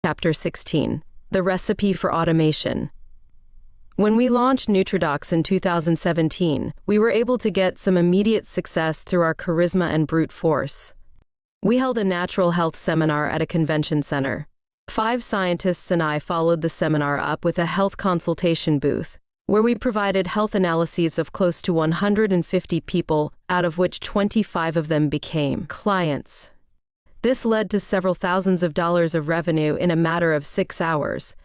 Chapter 16. The Recipe for Automation. When we launched Nutridox in 2017, we were able to get some immediate success through our charisma and brute force. We held a natural health seminar at a convention center. 5 scientists and I followed the seminar up with a health consultation booth, where we provided health analyses of close to 150 people, out of which 25 of them became clients. This led to several thousands of dollars of revenue in a matter of 6 hours.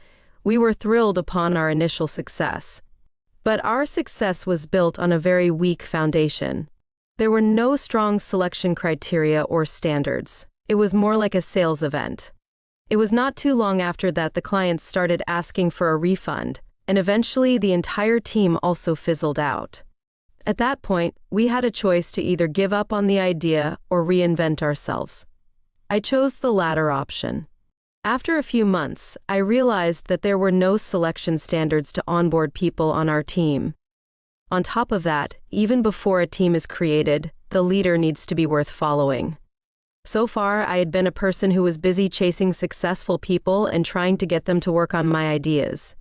We were thrilled upon our initial success. But our success was built on a very weak foundation. There were no strong selection criteria or standards. It was more like a sales event. It was not too long after that the clients started asking for a refund, and eventually the entire team also fizzled out. At that point, we had a choice to either give up on the idea or reinvent ourselves. I chose the latter option. After a few months, I realized that there were no selection standards to onboard people on our team. On top of that, even before a team is created, the leader needs to be worth following. So far, I had been a person who was busy chasing successful people and trying to get them to work on my ideas.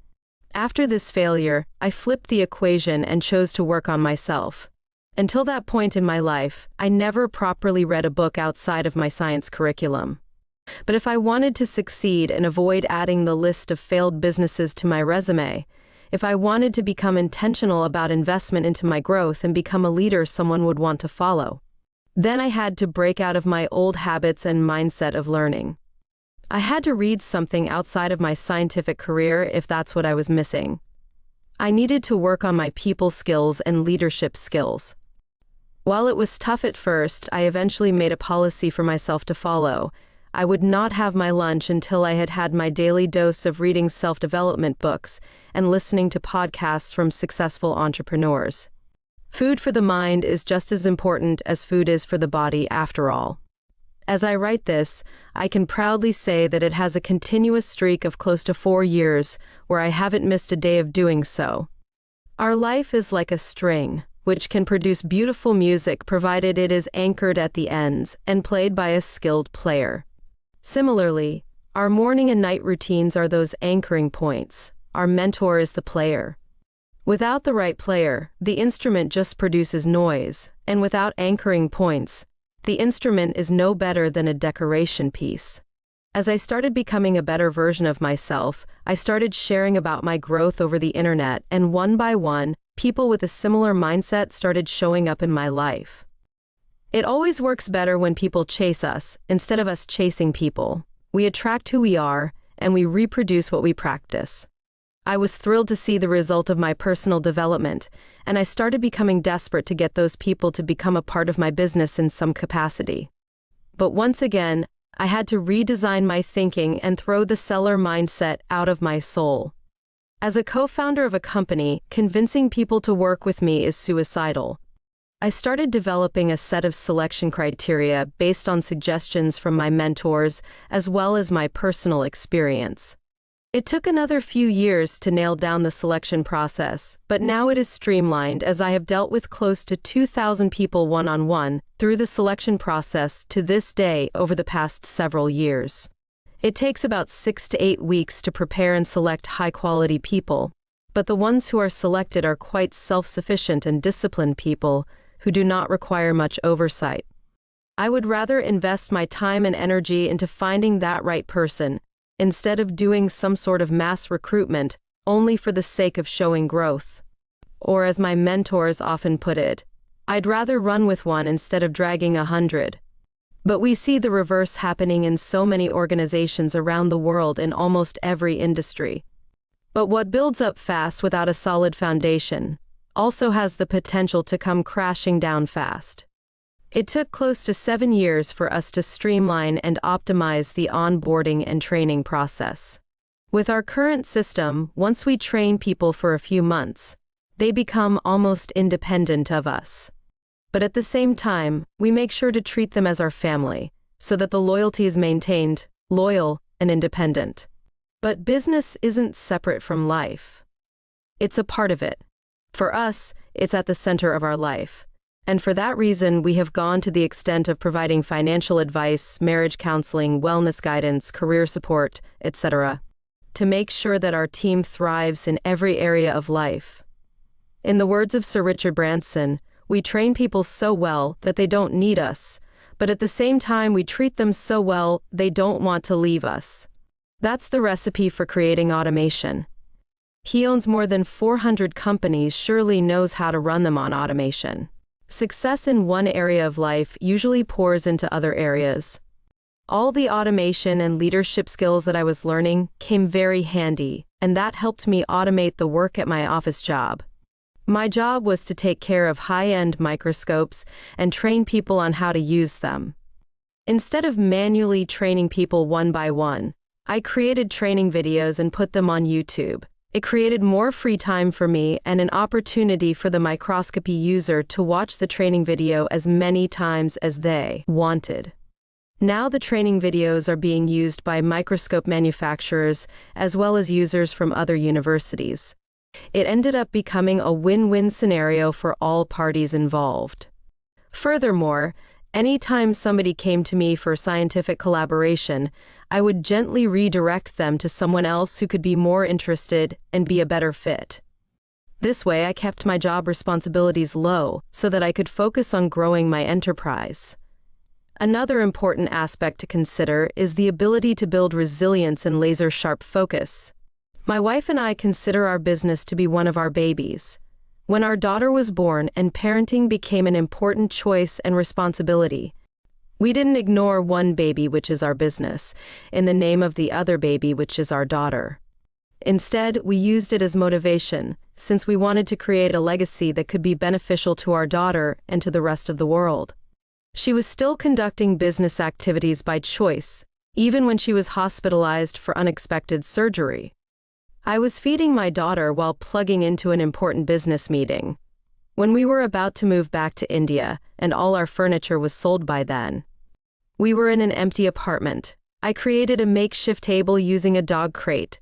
After this failure, I flipped the equation and chose to work on myself. Until that point in my life, I never properly read a book outside of my science curriculum. But if I wanted to succeed and avoid adding the list of failed businesses to my resume, if I wanted to become intentional about investment into my growth and become a leader someone would want to follow, then I had to break out of my old habits and mindset of learning. I had to read something outside of my scientific career if that's what I was missing. I needed to work on my people skills and leadership skills. While it was tough at first, I eventually made a policy for myself to follow. I would not have my lunch until I had had my daily dose of reading self-development books and listening to podcasts from successful entrepreneurs. Food for the mind is just as important as food is for the body after all. As I write this, I can proudly say that it has a continuous streak of close to 4 years where I haven't missed a day of doing so. Our life is like a string, which can produce beautiful music provided it is anchored at the ends and played by a skilled player. Similarly, our morning and night routines are those anchoring points. Our mentor is the player. Without the right player, the instrument just produces noise, and without anchoring points, the instrument is no better than a decoration piece. As I started becoming a better version of myself, I started sharing about my growth over the internet, and one by one, people with a similar mindset started showing up in my life. It always works better when people chase us, instead of us chasing people. We attract who we are, and we reproduce what we practice. I was thrilled to see the result of my personal development, and I started becoming desperate to get those people to become a part of my business in some capacity. But once again, I had to redesign my thinking and throw the seller mindset out of my soul. As a co-founder of a company, convincing people to work with me is suicidal. I started developing a set of selection criteria based on suggestions from my mentors as well as my personal experience. It took another few years to nail down the selection process, but now it is streamlined as I have dealt with close to 2,000 people one-on-one through the selection process to this day over the past several years. It takes about 6 to 8 weeks to prepare and select high-quality people, but the ones who are selected are quite self-sufficient and disciplined people who do not require much oversight. I would rather invest my time and energy into finding that right person instead of doing some sort of mass recruitment only for the sake of showing growth. Or as my mentors often put it, I'd rather run with one instead of dragging 100. But we see the reverse happening in so many organizations around the world in almost every industry. But what builds up fast without a solid foundation also has the potential to come crashing down fast. It took close to 7 years for us to streamline and optimize the onboarding and training process. With our current system, once we train people for a few months, they become almost independent of us. But at the same time, we make sure to treat them as our family, so that the loyalty is maintained, loyal and independent. But business isn't separate from life. It's a part of it. For us, it's at the center of our life. And for that reason, we have gone to the extent of providing financial advice, marriage counseling, wellness guidance, career support, etc., to make sure that our team thrives in every area of life. In the words of Sir Richard Branson, we train people so well that they don't need us, but at the same time we treat them so well they don't want to leave us. That's the recipe for creating automation. He owns more than 400 companies, surely knows how to run them on automation. Success in one area of life usually pours into other areas. All the automation and leadership skills that I was learning came very handy, and that helped me automate the work at my office job. My job was to take care of high-end microscopes and train people on how to use them. Instead of manually training people one by one, I created training videos and put them on YouTube. It created more free time for me and an opportunity for the microscopy user to watch the training video as many times as they wanted. Now the training videos are being used by microscope manufacturers as well as users from other universities. It ended up becoming a win-win scenario for all parties involved. Furthermore, anytime somebody came to me for scientific collaboration, I would gently redirect them to someone else who could be more interested and be a better fit. This way, I kept my job responsibilities low so that I could focus on growing my enterprise. Another important aspect to consider is the ability to build resilience and laser-sharp focus. My wife and I consider our business to be one of our babies. When our daughter was born and parenting became an important choice and responsibility, we didn't ignore one baby, which is our business, in the name of the other baby, which is our daughter. Instead, we used it as motivation, since we wanted to create a legacy that could be beneficial to our daughter and to the rest of the world. She was still conducting business activities by choice, even when she was hospitalized for unexpected surgery. I was feeding my daughter while plugging into an important business meeting. When we were about to move back to India, and all our furniture was sold by then, we were in an empty apartment. I created a makeshift table using a dog crate.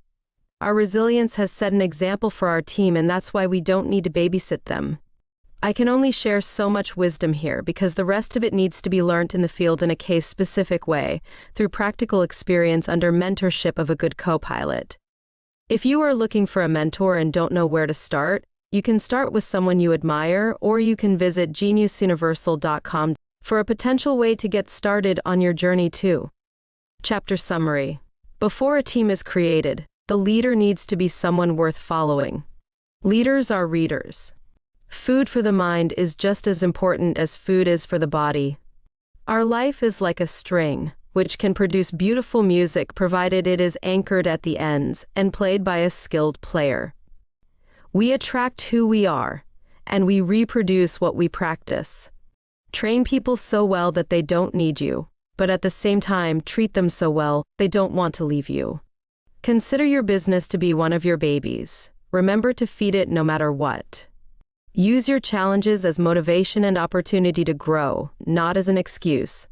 Our resilience has set an example for our team, and that's why we don't need to babysit them. I can only share so much wisdom here because the rest of it needs to be learnt in the field in a case-specific way, through practical experience under mentorship of a good co-pilot. If you are looking for a mentor and don't know where to start, you can start with someone you admire, or you can visit GeniUs-Universal.com for a potential way to get started on your journey too. Chapter Summary. Before a team is created, the leader needs to be someone worth following. Leaders are readers. Food for the mind is just as important as food is for the body. Our life is like a string, which can produce beautiful music provided it is anchored at the ends and played by a skilled player. We attract who we are, and we reproduce what we practice. Train people so well that they don't need you, but at the same time treat them so well they don't want to leave you. Consider your business to be one of your babies. Remember to feed it no matter what. Use your challenges as motivation and opportunity to grow, not as an excuse.